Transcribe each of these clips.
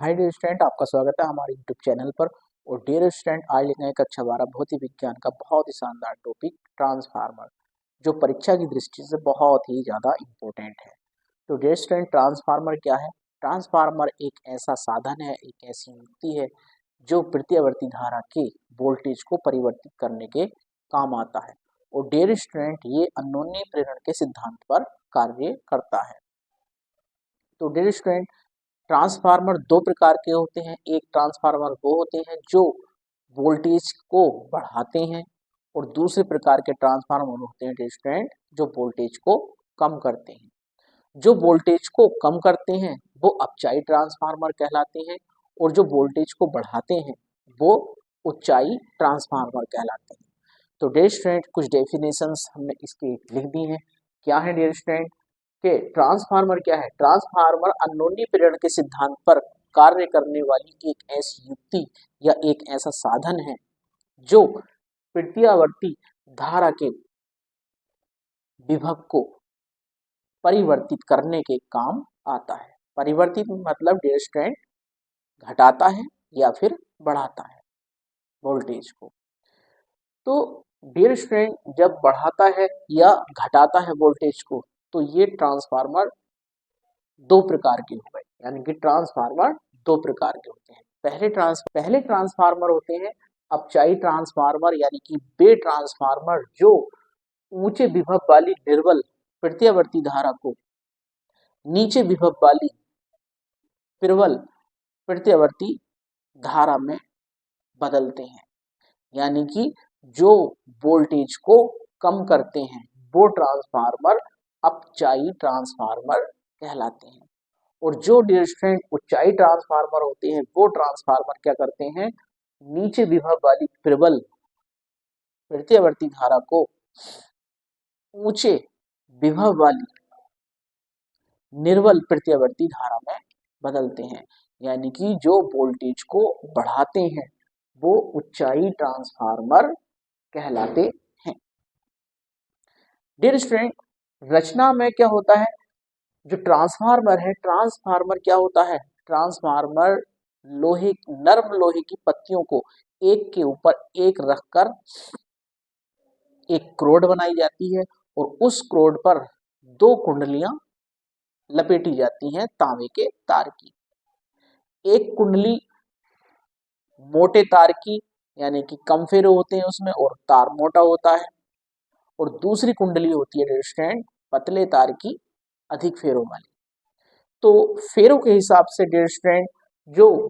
Hi dear student, आपका स्वागत है हमारे यूट्यूब चैनल पर। और डियर स्टूडेंट, आज लेते हैं कक्षा 12 भौतिक विज्ञान का बहुत ही शानदार टॉपिक ट्रांसफार्मर, जो परीक्षा की दृष्टि से बहुत ही ज़्यादा इम्पोर्टेंट है। तो डियर स्टूडेंट, ट्रांसफार्मर क्या है? ट्रांसफार्मर एक ऐसा साधन है, एक ऐसी युक्ति है जो प्रत्यावर्ती धारा के वोल्टेज को परिवर्तित करने के काम आता है। और डियर स्टूडेंट, ये अन्योन्य प्रेरण के सिद्धांत पर कार्य करता है। तो डियर स्टूडेंट, ट्रांसफार्मर दो प्रकार के होते हैं। एक ट्रांसफार्मर वो होते हैं जो वोल्टेज को बढ़ाते हैं, और दूसरे प्रकार के ट्रांसफार्मर होते हैं स्टूडेंट जो वोल्टेज को कम करते हैं। जो वोल्टेज को कम करते हैं वो अपचाई ट्रांसफार्मर कहलाते हैं, और जो वोल्टेज को बढ़ाते हैं वो उच्चाई ट्रांसफार्मर कहलाते हैं। तो डियर स्टूडेंट, कुछ डेफिनेशंस हमने इसके लिख दी हैं। क्या है डियर स्टूडेंट? कि ट्रांसफार्मर क्या है? ट्रांसफार्मर अन्योन्य प्रेरण के सिद्धांत पर कार्य करने वाली एक ऐसी युक्ति या एक ऐसा साधन है जो प्रत्यावर्ती धारा के विभव को परिवर्तित करने के काम आता है। परिवर्तित मतलब डियर स्टूडेंट घटाता है या फिर बढ़ाता है वोल्टेज को। तो डियर स्टूडेंट, जब बढ़ाता है या घटाता है वोल्टेज को, तो ये ट्रांसफार्मर दो प्रकार के हो गए। यानी कि ट्रांसफार्मर दो प्रकार के होते हैं। पहले ट्रांसफार्मर होते हैं अपचाई ट्रांसफार्मर, यानी कि वे ट्रांसफार्मर जो ऊंचे विभव वाली निर्बल प्रत्यावर्ती धारा को नीचे विभव वाली प्रबल प्रत्यावर्ती धारा में बदलते हैं। यानी कि जो वोल्टेज को कम करते हैं वो ट्रांसफार्मर अपचाई ट्रांसफार्मर कहलाते हैं। और जो डियर स्टूडेंट उच्चाई ट्रांसफार्मर होते हैं वो ट्रांसफार्मर क्या करते हैं? नीचे विभव वाली प्रबल प्रत्यावर्ती धारा को ऊंचे विभव वाली निर्बल प्रत्यावर्ती धारा में बदलते हैं। यानी कि जो वोल्टेज को बढ़ाते हैं वो उच्चाई ट्रांसफार्मर कहलाते हैं। डियर स्टूडेंट, रचना में क्या होता है? जो ट्रांसफार्मर है, ट्रांसफार्मर क्या होता है? ट्रांसफार्मर नर्म लोहे की पत्तियों को एक के ऊपर एक रखकर एक क्रोड बनाई जाती है, और उस क्रोड पर दो कुंडलियां लपेटी जाती हैं तांबे के तार की। एक कुंडली मोटे तार की, यानी कि कम फेरे होते हैं उसमें और तार मोटा होता है, और दूसरी कुंडली होती है स्टूडेंट पतले तार की, अधिक फेरों वाली। तो फेरों के हिसाब से डियर स्टूडेंट, जो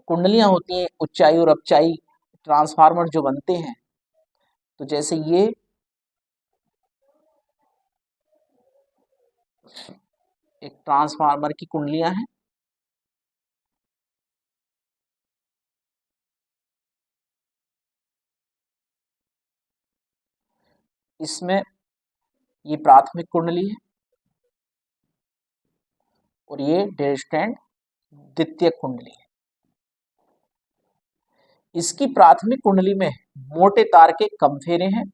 कुंडलियां होती हैं उच्चाई और अपचाई ट्रांसफार्मर जो बनते हैं, तो जैसे ये एक ट्रांसफार्मर की कुंडलियां हैं, इसमें ये प्राथमिक कुंडली है और ये डियर स्टूडेंट द्वितीयक कुंडली है। इसकी प्राथमिक कुंडली में मोटे तार के कम फेरे हैं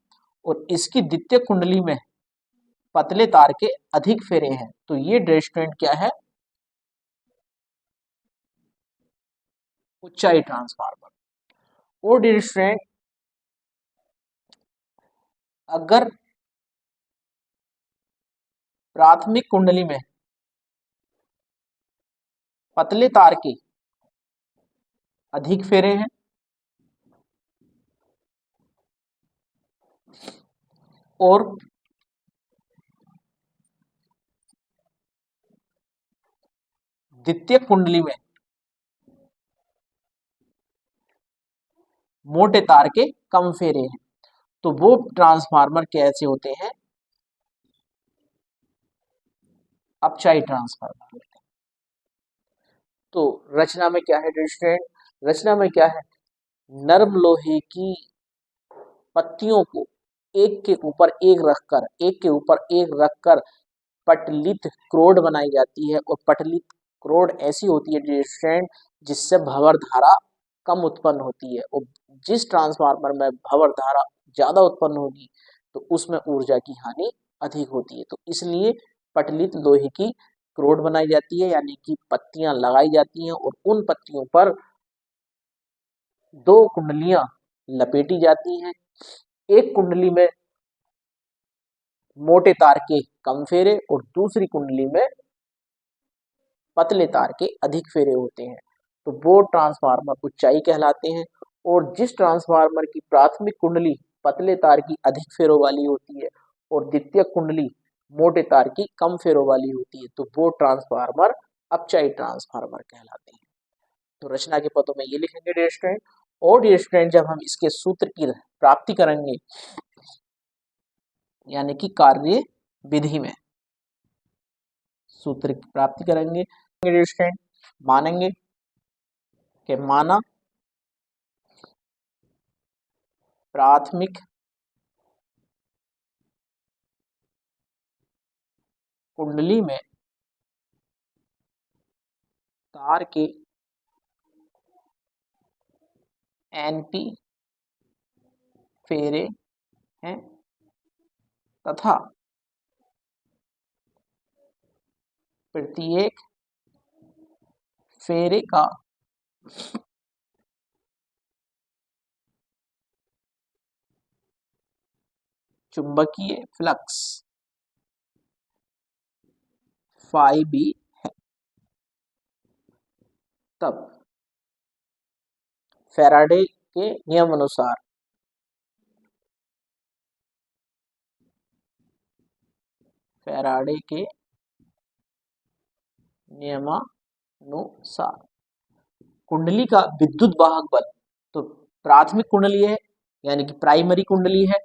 और इसकी द्वितीय कुंडली में पतले तार के अधिक फेरे हैं। तो ये डियर स्टूडेंट क्या है? उच्चाई ट्रांसफार्मर। और डियर स्टूडेंट, अगर प्राथमिक कुंडली में पतले तार के अधिक फेरे हैं और द्वितीय कुंडली में मोटे तार के कम फेरे हैं, तो वो ट्रांसफार्मर कैसे होते हैं? अपचाई ट्रांसफार्मर। तो रचना में क्या है डियर स्टूडेंट? रचना में क्या है? नर्म लोहे की पत्तियों को एक के ऊपर एक रखकर पटलित क्रोड बनाई जाती है, और पटलित क्रोड ऐसी होती है डियर स्टूडेंट जिससे भंवर धारा कम उत्पन्न होती है, और जिस ट्रांसफार्मर में भंवर धारा ज्यादा उत्पन्न होगी तो उसमें ऊर्जा की हानि अधिक होती है। तो इसलिए पटलित लोहे की क्रोड बनाई जाती है, यानी कि पत्तियां लगाई जाती हैं और उन पत्तियों पर दो कुंडलियां लपेटी जाती हैं। एक कुंडली में मोटे तार के कम फेरे और दूसरी कुंडली में पतले तार के अधिक फेरे होते हैं, तो वो ट्रांसफार्मर ऊंचाई कहलाते हैं। और जिस ट्रांसफार्मर की प्राथमिक कुंडली पतले तार की अधिक फेरों वाली होती है और द्वितीयक कुंडली मोटे तार की कम फेरों वाली होती है, तो वो ट्रांसफार्मर अपचाई ट्रांसफार्मर कहलाते हैं। तो रचना के पदों में ये लिखेंगे डियर स्टूडेंट। और डियर स्टूडेंट, जब हम इसके सूत्र की प्राप्ति करेंगे, यानी कि कार्य विधि में सूत्र की प्राप्ति करेंगे, डियर स्टूडेंट, मानेंगे कि माना प्राथमिक कुंडली में तार के एनपी फेरे हैं तथा प्रत्येक फेरे का चुंबकीय फ्लक्स फाई बी है। तब फैराडे के नियम अनुसार फैराडे के नियमानुसार कुंडली का विद्युत वाहक बल, तो प्राथमिक कुंडली है यानी कि प्राइमरी कुंडली है,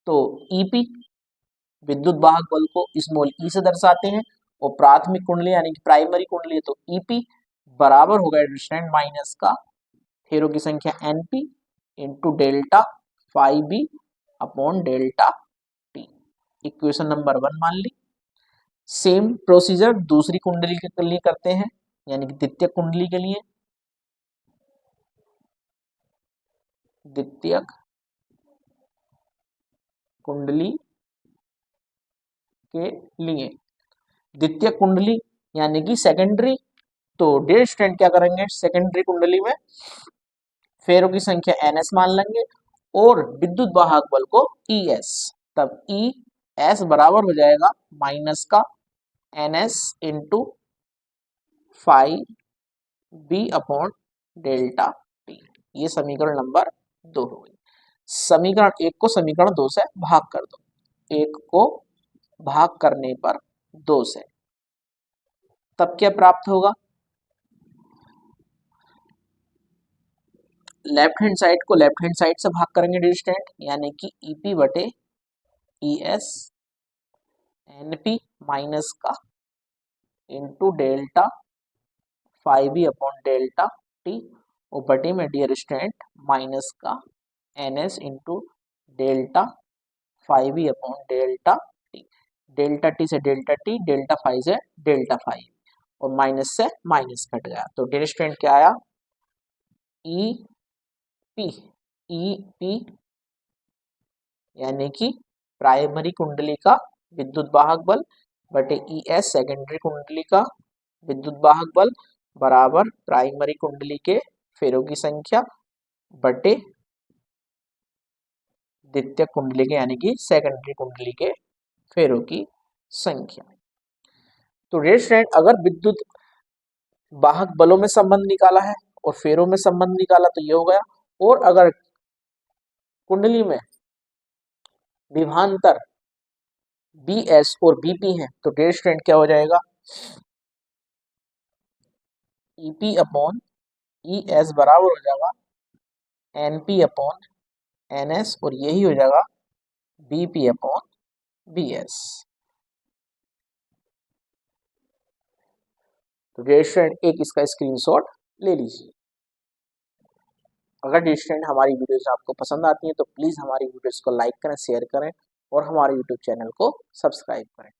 तो ईपी विद्युत वाहक बल को स्मॉल ई से दर्शाते हैं, और प्राथमिक कुंडली यानी कि प्राइमरी कुंडली है तो ईपी बराबर होगा डिस्टेंस माइनस का फेरों की संख्या NP into delta phi B upon delta T. Equation number 1 मान ली। सेम प्रोसीजर दूसरी कुंडली के लिए करते हैं, यानी कि द्वितीय कुंडली के लिए। द्वितीय कुंडली के लिए द्वितीय कुंडली यानी कि सेकेंडरी, तो डियर स्टूडेंट क्या करेंगे, सेकेंडरी कुंडली में फेरों की संख्या ns मान लेंगे और विद्युत वाहक बल को ES, तब ES बराबर हो जाएगा माइनस का NS into phi B upon delta T. ये समीकरण नंबर 2 हो गई। समीकरण 1 को समीकरण 2 से भाग कर दो, 1 को भाग करने पर 2 से, तब क्या प्राप्त होगा, लेफ्ट हैंड साइड को लेफ्ट हैंड साइड से भाग करेंगे डियर स्टूडेंट, यानी कि ईपी बटे ES एनपी माइनस का into delta five B upon delta T, और बटे में डियर स्टूडेंट माइनस का NS into delta five B upon delta T. Delta T से डेल्टा टी, डेल्टा फाइव से डेल्टा फाइव, और माइनस से माइनस कट गया, तो डियर स्टूडेंट क्या आया, ईपी यानी कि प्राइमरी कुंडली का विद्युत वाहक बल बटे ES सेकेंडरी कुंडली का विद्युत वाहक बल बराबर प्राइमरी कुंडली के फेरों की संख्या बटे द्वितीय कुंडली के यानी कि सेकेंडरी कुंडली के फेरों की संख्या। तो डियर स्टूडेंट, अगर विद्युत वाहक बलों में संबंध निकाला है और फेरों में संबंध निकाला तो ये हो गया, और अगर कुंडली में विभवांतर BS और BP है तो डियर स्टूडेंट क्या हो जाएगा, EP अपॉन ES बराबर हो जाएगा NP अपॉन NS, और यही हो जाएगा BP अपॉन BS। तो डियर स्टूडेंट एक इसका स्क्रीनशॉट ले लीजिए। अगर डियर स्टूडेंट हमारी वीडियोस आपको पसंद आती हैं तो प्लीज़ हमारी वीडियोस को लाइक करें, शेयर करें और हमारे यूट्यूब चैनल को सब्सक्राइब करें।